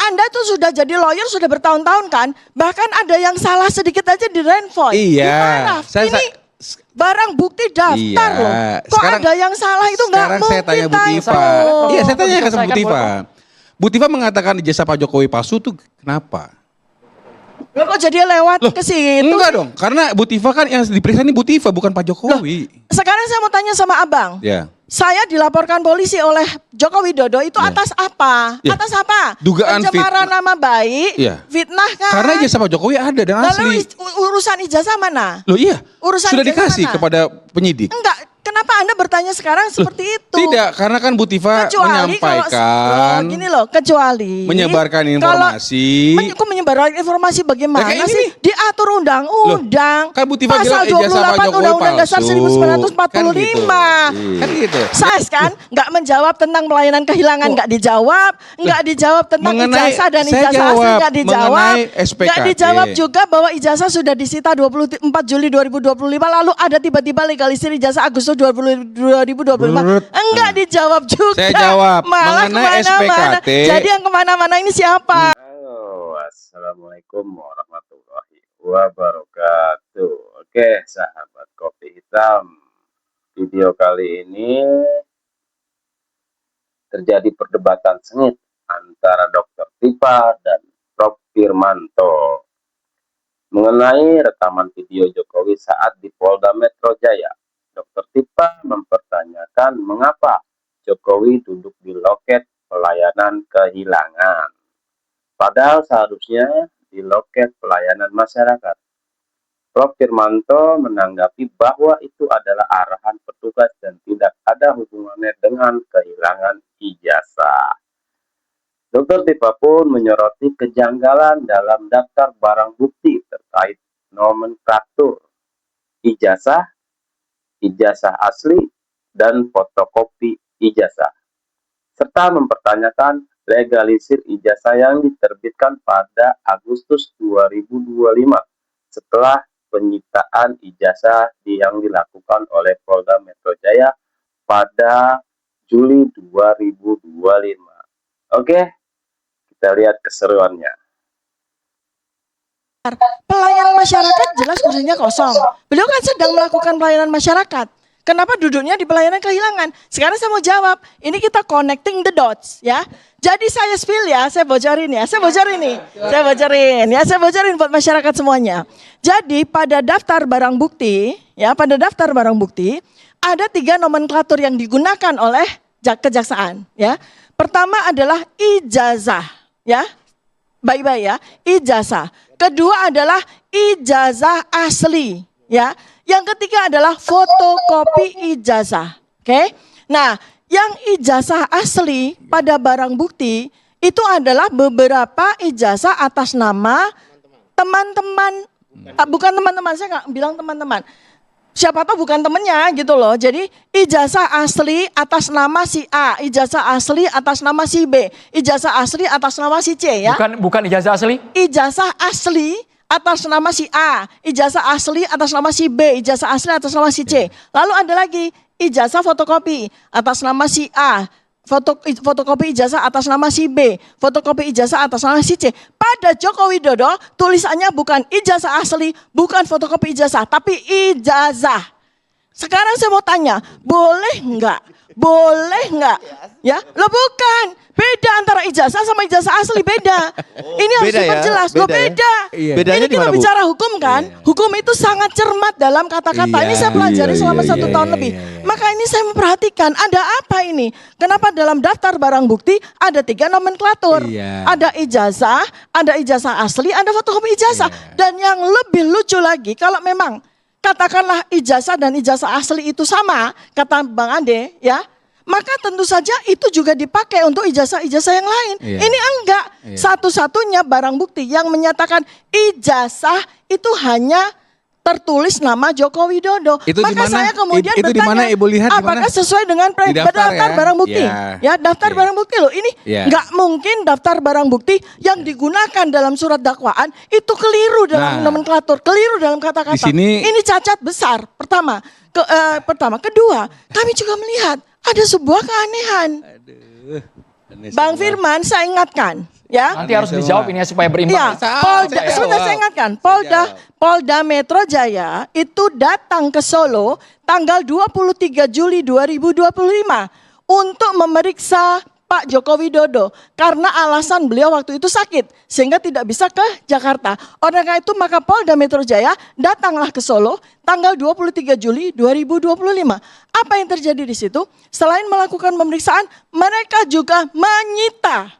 Anda tuh sudah jadi lawyer sudah bertahun-tahun kan? Bahkan ada yang salah sedikit aja di renvoy. Iya. Ini barang bukti daftar loh. Kok Sekarang, ada yang salah itu nggak mungkin. Sekarang saya tanya Bu Tifa. Iya, saya tanya ke Bu Tifa. Bu Tifa mengatakan ijazah Pak Jokowi palsu tuh kenapa? Loh, kok jadi lewat ke situ? Enggak dong, karena Bu Tifa kan yang diperiksa ini Bu Tifa bukan Pak Jokowi. Loh, sekarang saya mau tanya sama Abang. Ya. Saya dilaporkan polisi oleh Joko Widodo itu atas apa? Ya. Atas apa? Dugaan pencemaran nama baik, fitnah kan? Karena ijazah Pak Jokowi ada dan asli. Lalu urusan ijazah mana? Loh iya, urusan sudah dikasih mana? kepada penyidik. Enggak, kenapa Anda bertanya sekarang seperti itu? Tidak, karena kan Bu Tifa menyampaikan. Gini loh, kecuali menyebarkan informasi. Kok menyebarkan informasi bagaimana ya, sih? Diatur undang-undang. Kan Bu Tifa pasal bilang ijazah Pak 28 Jokowi Undang-Undang Dasar 1945. Kan gitu. Saya kan nggak menjawab tentang pelayanan kehilangan, nggak dijawab, nggak dijawab tentang ijazah dan ijazah asli, nggak dijawab, nggak dijawab juga bahwa ijazah sudah disita 24 Juli 2025, lalu ada tiba-tiba legalisir ijazah Agustus 2025, enggak dijawab juga. Saya jawab malah mengenai SPKT. Jadi yang kemana-mana ini siapa? Halo, assalamualaikum warahmatullahi wabarakatuh. Oke, sahabat kopi hitam. Video kali ini terjadi perdebatan sengit antara Dr. Tifa dan Prof. Firmanto mengenai rekaman video Jokowi saat di Polda Metro Jaya. Dr. Tifa mempertanyakan mengapa Jokowi duduk di loket pelayanan kehilangan. Padahal seharusnya di loket pelayanan masyarakat. Prof. Firmanto menanggapi bahwa itu adalah arahan petugas dan tidak ada hubungannya dengan kehilangan ijazah. Dr. Tifa pun menyoroti kejanggalan dalam daftar barang bukti terkait nomenklatur ijazah, ijazah asli, dan fotokopi ijazah, serta mempertanyakan legalisir ijazah yang diterbitkan pada Agustus 2025 setelah penyitaan ijazah yang dilakukan oleh Polda Metro Jaya pada Juli 2025. Oke, kita lihat keseruannya. Pelayanan masyarakat jelas kursinya kosong. Beliau kan sedang melakukan pelayanan masyarakat. Kenapa duduknya di pelayanan kehilangan? Sekarang saya mau jawab. Ini kita connecting the dots ya. Jadi saya spill ya, saya bocorin ya. Saya bocorin buat masyarakat semuanya. Jadi pada daftar barang bukti ya, pada daftar barang bukti ada 3 nomenklatur yang digunakan oleh kejaksaan ya. Pertama adalah ijazah ya. Baik-baik ya, ijazah. Kedua adalah ijazah asli ya. Yang ketiga adalah fotokopi ijazah. Oke. Nah, yang ijazah asli pada barang bukti itu adalah beberapa ijazah atas nama teman-teman. Bukan teman-teman, saya nggak bilang teman-teman. Siapa tahu bukan temennya gitu loh. Jadi ijazah asli atas nama si A, ijazah asli atas nama si B, ijazah asli atas nama si C ya. Bukan ijazah asli? Ijazah asli atas nama si A, ijazah asli atas nama si B, ijazah asli atas nama si C. Lalu ada lagi ijazah fotokopi atas nama si A, fotokopi ijazah atas nama si B, fotokopi ijazah atas nama si C. Pada Joko Widodo tulisannya bukan ijazah asli, bukan fotokopi ijazah, tapi ijazah. Sekarang saya mau tanya, boleh enggak? Boleh enggak? Ya, lo bukan. Beda antara ijazah sama ijazah asli, beda. Ini harus diperjelas, lo beda. Ini kita bicara hukum kan? Hukum itu sangat cermat dalam kata-kata. Ini saya pelajari selama 1 tahun lebih. Maka ini saya memperhatikan, ada apa ini? Kenapa dalam daftar barang bukti ada 3 nomenklatur? Ada ijazah asli, ada fotokopi ijazah. Dan yang lebih lucu lagi, kalau memang katakanlah ijazah dan ijazah asli itu sama, kata Bang Ade ya, maka tentu saja itu juga dipakai untuk ijazah-ijazah yang lain. Ini enggak. Satu-satunya barang bukti yang menyatakan ijazah itu hanya tertulis nama Joko Widodo. Itu maka saya kemudian itu bertanya, Ibu lihat apakah sesuai dengan daftar barang bukti? Ya, daftar barang bukti loh. Ini enggak mungkin daftar barang bukti yang digunakan dalam surat dakwaan itu keliru dalam nomenklatur, keliru dalam kata-kata. Ini cacat besar. Pertama. Kedua, kami juga melihat ada sebuah keanehan. Bang Firman, saya ingatkan. Ya. Nanti harus dijawab ini ya supaya berimbang. Iya, Polda, Saya sebentar jawab. saya ingatkan, Saya Polda Metro Jaya itu datang ke Solo tanggal 23 Juli 2025 untuk memeriksa Pak Joko Widodo karena alasan beliau waktu itu sakit sehingga tidak bisa ke Jakarta. Oleh karena itu maka Polda Metro Jaya datanglah ke Solo tanggal 23 Juli 2025. Apa yang terjadi di situ? Selain melakukan pemeriksaan, mereka juga menyita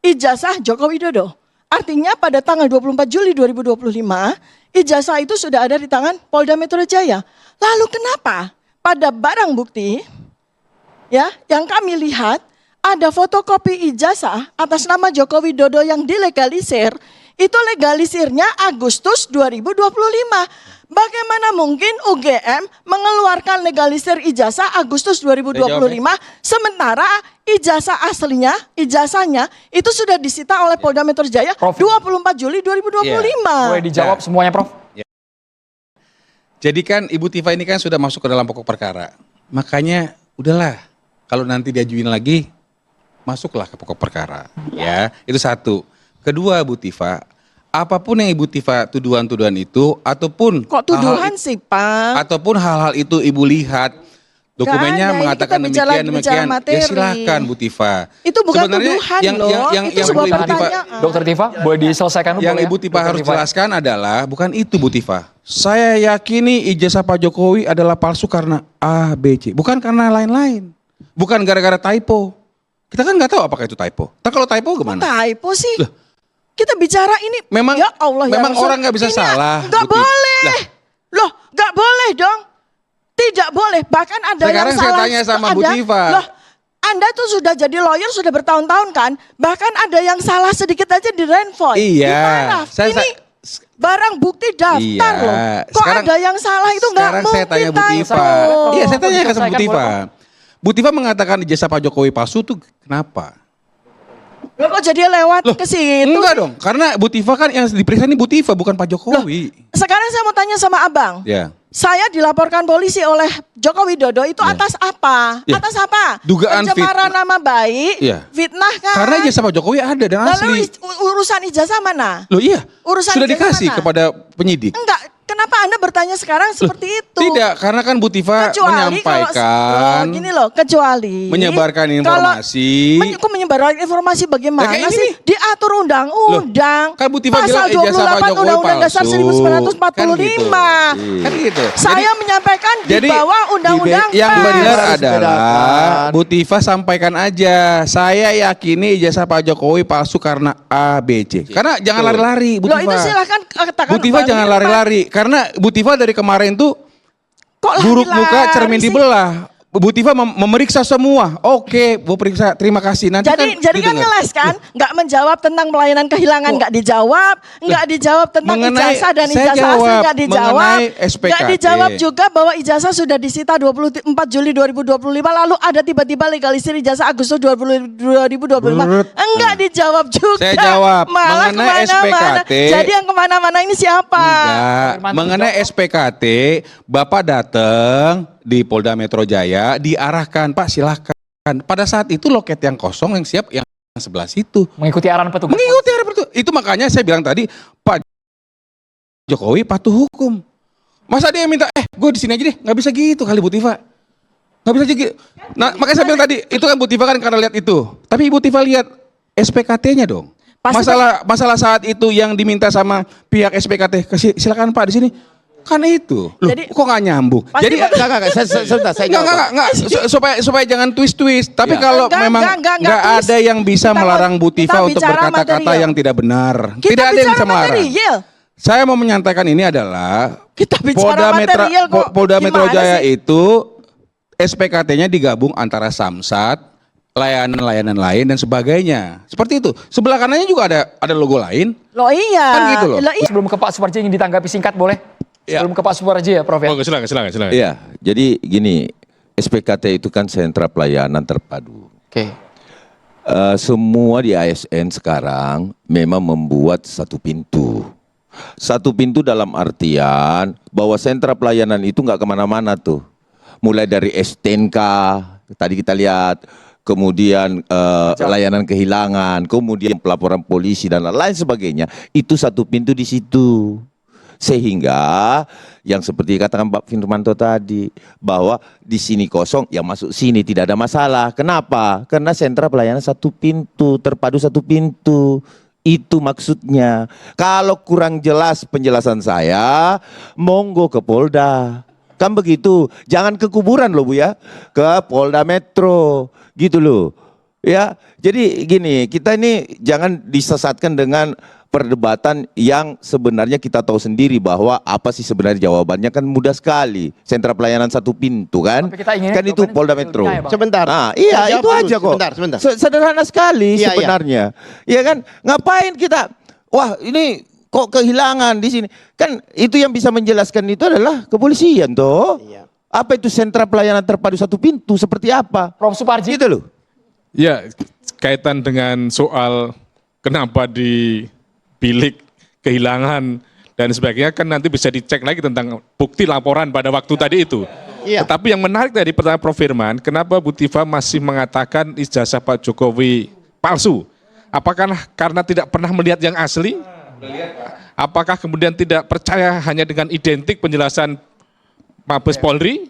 ijazah Joko Widodo. Artinya pada tanggal 24 Juli 2025, ijazah itu sudah ada di tangan Polda Metro Jaya. Lalu kenapa pada barang bukti ya yang kami lihat ada fotokopi ijazah atas nama Joko Widodo yang dilegalisir, itu legalisirnya Agustus 2025. Bagaimana mungkin UGM mengeluarkan legalisir ijazah Agustus 2025 sementara ijazahnya itu sudah disita oleh Polda Metro Jaya Prof. 24 Juli 2025. Boleh dijawab semuanya, Prof? Jadi kan Ibu Tifa ini kan sudah masuk ke dalam pokok perkara. Makanya udahlah, kalau nanti diajuin lagi, masuklah ke pokok perkara. Ya, itu satu. Kedua, Bu Tifa, apapun yang Ibu Tifa tuduhan-tuduhan itu, ataupun Kok tuduhan sih, Pak? ataupun hal-hal itu Ibu lihat, dokumennya Nggak ada, ini mengatakan kita bicara demikian, ya materi. silakan Bu Tifa. Itu bukan Sebenarnya tuduhan yang, loh, yang itu yang sebuah Ibu Tifa, pertanyaan. Dokter Tifa, boleh diselesaikan dulu yang boleh Ibu ya? Tifa Dokter harus Tifa. jelaskan adalah bukan itu Bu Tifa. Saya yakini ijazah Pak Jokowi adalah palsu karena A, B, C. Bukan karena lain-lain. Bukan gara-gara typo. Kita kan nggak tahu apakah itu typo. Tapi kalau typo gimana? Typo sih. Loh. Kita bicara ini. Memang- ya Allah, ya memang Rasul. orang nggak bisa Ini salah, Nggak Bu Tifa. boleh. Lah. Loh, nggak boleh dong. Tidak boleh. Bahkan ada Sekarang yang saya salah. tanya sama Bu Tifa. Loh, Anda tuh sudah jadi lawyer sudah bertahun-tahun kan. Bahkan ada yang salah sedikit aja di Renvoy. Iya. Gimana? Saya- Ini barang bukti daftar Iya. loh. Kok Sekarang- ada yang salah itu nggak Sekarang mungkin. saya tanya Bu Tifa. typo. Iya, saya tanya ke Bu Selesaikan, Tifa. boleh, Bu Tifa mengatakan ijazah Pak Jokowi palsu tuh kenapa? Loh, kok jadi lewat ke situ? Enggak dong, karena Bu Tifa kan yang diperiksa ini Bu Tifa bukan Pak Jokowi. Sekarang saya mau tanya sama abang. Ya. Saya dilaporkan polisi oleh Joko Widodo itu atas apa? Ya. Atas apa? Dugaan pencemaran fitnah. nama baik, Ya. fitnah kan? Karena ijazah Pak Jokowi ada dan Lalu asli. urusan ijazah mana? Loh iya, Urusan sudah ijazah dikasih mana? kepada penyidik. Enggak, kenapa Anda bertanya sekarang seperti itu? Tidak, karena kan Bu Tifa menyampaikan, gini loh, kecuali menyebarkan informasi. Kok menyebarkan informasi bagaimana Ya, kayak ini sih? nih. Diatur undang-undang. Kan Bu Tifa Pasal bilang ijazah 28 Pak Jokowi Undang-Undang Dasar palsu. 1945. Kan gitu. Saya menyampaikan di Jadi bawah undang-undang yang pers. benar Harus adalah bedakan. Bu Tifa sampaikan aja. Saya yakini ijazah Pak Jokowi palsu karena A, B, C. Karena jangan lari-lari Bu Loh Tifa. itu silahkan katakan. Bu Tifa Bang jangan Firman. lari-lari. Karena Bu Tifa dari kemarin tuh Kok buruk lari-lari muka cermin sih? dibelah. Bu Tifa memeriksa semua. Oke, Bu periksa. Terima kasih. Nanti Jadi kan didengar. ngeles kan, nggak menjawab tentang pelayanan kehilangan, nggak dijawab, nggak dijawab tentang mengenai- ijazah dan saya ijazah asli jawab, nggak dijawab, mengenai SPKT. nggak dijawab juga bahwa ijazah sudah disita 24 Juli 2025, lalu ada tiba-tiba legalisir ijazah Agustus 2025, enggak dijawab juga. Saya jawab, Malah mengenai kemana-mana. SPKT. Jadi yang kemana-mana ini siapa? Enggak. Firman, Mengenai SPKT, Bapak datang di Polda Metro Jaya, diarahkan, Pak silahkan. Pada saat itu loket yang kosong, yang siap, yang sebelah situ. Mengikuti arahan petugas. Mengikuti arah itu makanya saya bilang tadi, Pak Jokowi patuh hukum. Masa dia minta, gue di sini aja deh, nggak bisa gitu kali Bu Tifa. Nggak bisa gitu. Nah, makanya saya bilang tadi, itu kan Bu Tifa kan karena lihat itu. Tapi Ibu Tifa lihat SPKT-nya dong. Pasti Masalah saat itu yang diminta sama pihak SPKT, silakan Pak di sini. Kan itu. Loh, Jadi- kok nggak nyambung? Pasti Jadi Enggak, sebentar, saya jawab. Pak. Enggak. Supaya jangan twist. Tapi Ya. kalau Enggak, memang enggak nggak twist. ada yang bisa Kita melarang Bu kita Tifa untuk bicara berkata-kata material. yang tidak benar. Kita Tidak ada yang bicara bisa melarang. material. Saya mau menyampaikan ini adalah Kita bicara material kok. Polda Metro Gimana Jaya sih? itu SPKT-nya digabung antara Samsat, layanan-layanan lain dan sebagainya. Seperti itu. Sebelah kanannya juga ada logo lain. Loh iya. Kan gitu loh. iya. Sebelum ke Pak Suparji ingin ditanggapi singkat boleh? Ya. Sebelum ke Pak Suparji ya Prof ya. Silakan. Iya, jadi gini, SPKT itu kan sentra pelayanan terpadu. Oke. Semua di ASN sekarang memang membuat satu pintu. Satu pintu dalam artian bahwa sentra pelayanan itu nggak kemana-mana tuh. Mulai dari STNK, tadi kita lihat, kemudian layanan kehilangan, kemudian pelaporan polisi dan lain sebagainya, itu satu pintu di situ. Sehingga yang seperti katakan Pak Firmanto tadi, bahwa di sini kosong, yang masuk sini tidak ada masalah. Kenapa? Karena sentra pelayanan satu pintu, terpadu satu pintu. Itu maksudnya. Kalau kurang jelas penjelasan saya, monggo ke Polda. Kan begitu. Jangan ke kuburan loh Bu ya. Ke Polda Metro. Gitu loh. Ya, jadi gini, kita ini jangan disesatkan dengan perdebatan yang sebenarnya kita tahu sendiri bahwa apa sih sebenarnya jawabannya, kan mudah sekali. Sentra pelayanan satu pintu kan. Tapi kita ingin Kan itu jawabannya Polda lebih Metro. ilmiah ya, Bang. Sebentar. Nah, iya Saya itu jawab aja dulu. kok. Sebentar. Sederhana sekali Iya, sebenarnya. Iya kan? Ngapain kita? Wah, ini kok kehilangan di sini? Kan itu yang bisa menjelaskan itu adalah kepolisian toh. Iya. Apa itu sentra pelayanan terpadu satu pintu seperti apa? Prof Suparji. Gitu loh. Ya, kaitan dengan soal kenapa di bilik kehilangan dan sebagainya kan nanti bisa dicek lagi tentang bukti laporan pada waktu tadi itu. Iya. Tetapi yang menarik dari pertanyaan Prof Firman, kenapa Bu Tifa masih mengatakan ijazah Pak Jokowi palsu? Apakah karena tidak pernah melihat yang asli? Apakah kemudian tidak percaya hanya dengan identik penjelasan Mabes Polri?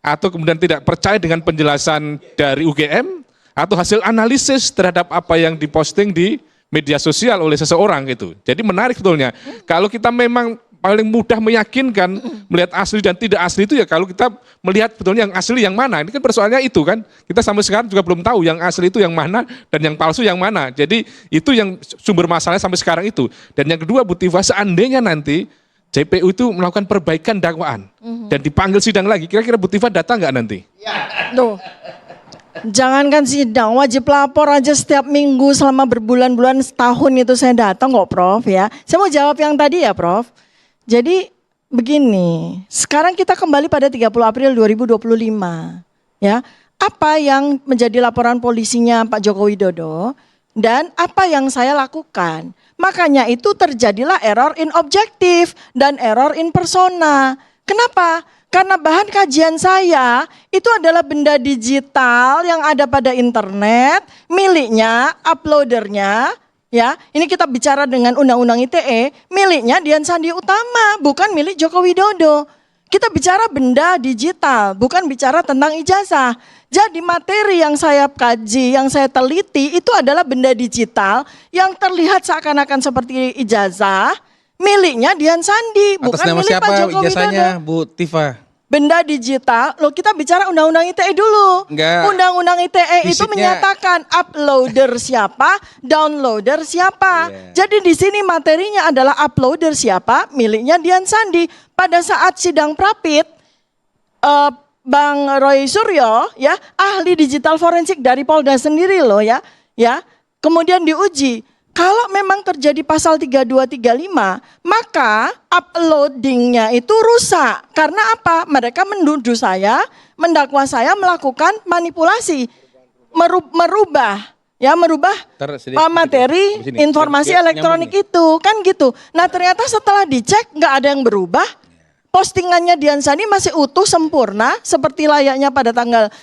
Atau kemudian tidak percaya dengan penjelasan dari UGM? Atau hasil analisis terhadap apa yang diposting di media sosial oleh seseorang gitu. Jadi menarik sebetulnya. Kalau kita memang paling mudah meyakinkan melihat asli dan tidak asli itu ya kalau kita melihat betulnya yang asli yang mana. Ini kan persoalannya itu kan. Kita sampai sekarang juga belum tahu yang asli itu yang mana dan yang palsu yang mana. Jadi itu yang sumber masalahnya sampai sekarang itu. Dan yang kedua Bu Tifa, seandainya nanti JPU itu melakukan perbaikan dakwaan dan dipanggil sidang lagi, kira-kira Bu Tifa datang nggak nanti? Tuh. Jangankan sidang, wajib lapor aja setiap minggu selama berbulan-bulan, setahun itu saya datang kok Prof ya. Saya mau jawab yang tadi ya Prof. Jadi begini, sekarang kita kembali pada 30 April 2025 ya. Apa yang menjadi laporan polisinya Pak Joko Widodo dan apa yang saya lakukan. Makanya itu terjadilah error in objektif dan error in persona. Kenapa? Karena bahan kajian saya itu adalah benda digital yang ada pada internet, miliknya, uploadernya, ya. Ini kita bicara dengan Undang-Undang ITE, miliknya Dian Sandi Utama, bukan milik Joko Widodo. Kita bicara benda digital, bukan bicara tentang ijazah. Jadi materi yang saya kaji, yang saya teliti itu adalah benda digital yang terlihat seakan-akan seperti ijazah, miliknya Dian Sandi, Atas bukan nama milik siapa Pak Joko ijazahnya Widodo. Bu Tifa? Benda digital, loh kita bicara Undang-Undang ITE dulu. Enggak. Undang-Undang ITE itu Fisiknya. menyatakan uploader siapa, downloader siapa. Jadi di sini materinya adalah uploader siapa, miliknya Dian Sandi. Pada saat sidang Prapit, Bang Roy Suryo, ya ahli digital forensik dari Polda sendiri loh ya, kemudian diuji. Kalau memang terjadi pasal 3235, maka uploadingnya itu rusak. Karena apa? Mereka menuduh saya, mendakwa saya melakukan manipulasi, merubah materi informasi elektronik itu, kan gitu. Nah ternyata setelah dicek nggak ada yang berubah. Postingannya Dian Sandi masih utuh sempurna seperti layaknya pada tanggal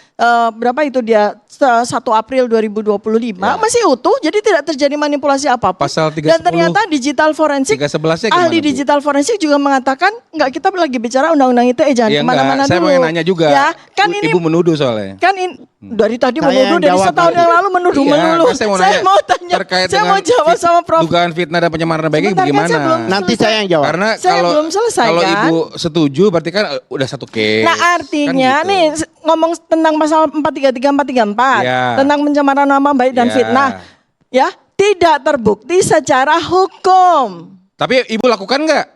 berapa itu dia 1 April 2025 masih utuh, jadi tidak terjadi manipulasi apapun. Pasal Dan 310, ternyata digital forensik 311-nya gimana, ahli Bu? digital forensik juga mengatakan enggak, kita lagi bicara Undang-Undang ITE, jangan Ya kemana-mana enggak, saya dulu. mau nanya juga. Ya, kan ini Ibu menuduh soalnya. kan dari tadi Saya menuduh, yang dari jawab setahun tadi. yang lalu menuduh Iya, melulu. kan saya mau nanya tanya, terkait saya dengan mau jawab sama Prof. dugaan fitnah dan penyamaran baik Sebentar, kan bagaimana? saya belum Nanti saya yang jawab. Karena Saya kalau belum selesai, kalau kan? Ibu setuju berarti kan udah satu case. Nah artinya Kan gitu. nih ngomong tentang pasal 433 434 Ya. tentang pencemaran nama baik dan Ya. fitnah, ya tidak terbukti secara hukum. Tapi Ibu lakukan nggak?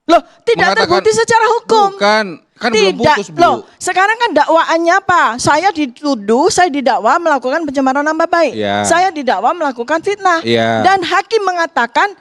Loh, tidak Mengatakan- terbukti secara hukum. Bukan, kan belum Tidak, putus, Bu. loh. Sekarang kan dakwaannya apa? Saya dituduh, saya didakwa melakukan pencemaran nama baik. Ya. Saya didakwa melakukan fitnah. Ya. Dan hakim mengatakan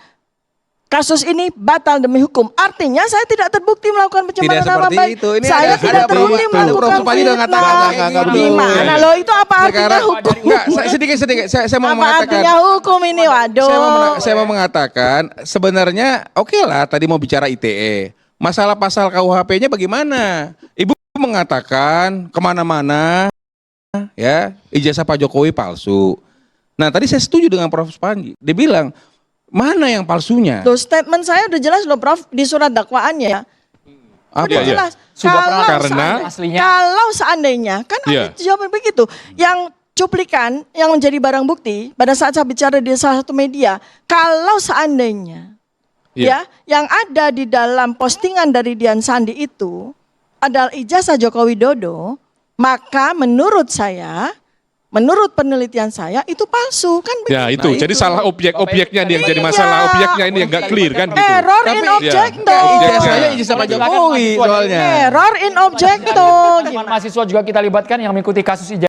kasus ini batal demi hukum. Artinya saya tidak terbukti melakukan pencemaran Tidak nama seperti baik. itu. Ini Saya ada- tidak ada terbukti Prof. melakukan Prof. Supadi udah fitnah. ngatakan enggak, Gimana loh, itu apa artinya Sekarang hukum? Enggak, sedikit. Saya mau Apa mengatakan. artinya hukum ini? Waduh. Saya mau mengatakan sebenarnya oke lah tadi mau bicara ITE. Masalah pasal KUHP-nya bagaimana? Ibu mengatakan kemana-mana ya ijazah Pak Jokowi palsu. Nah tadi saya setuju dengan Prof. Panji. Dia bilang mana yang palsunya? Loh, statement saya udah jelas loh Prof di surat dakwaannya ya. Apa? Udah jelas. Sudah pernah karena aslinya. Kalau seandainya kan Iya. ada jawaban begitu. Yang cuplikan yang menjadi barang bukti pada saat saya bicara di salah satu media, kalau seandainya Iya. ya yang ada di dalam postingan dari Dian Sandi itu adalah ijazah Joko Widodo, maka menurut saya, menurut penelitian saya itu palsu kan begitu. Ya itu, Nah, jadi itu. salah objeknya nih yang jadi Iya. masalah objeknya ini yang nggak clear kan gitu. Error Tapi- in Iya. objecto. Ijazahnya ijazah Pak Jokowi soalnya. Error in objecto. Teman mahasiswa juga kita libatkan yang mengikuti kasus ijazah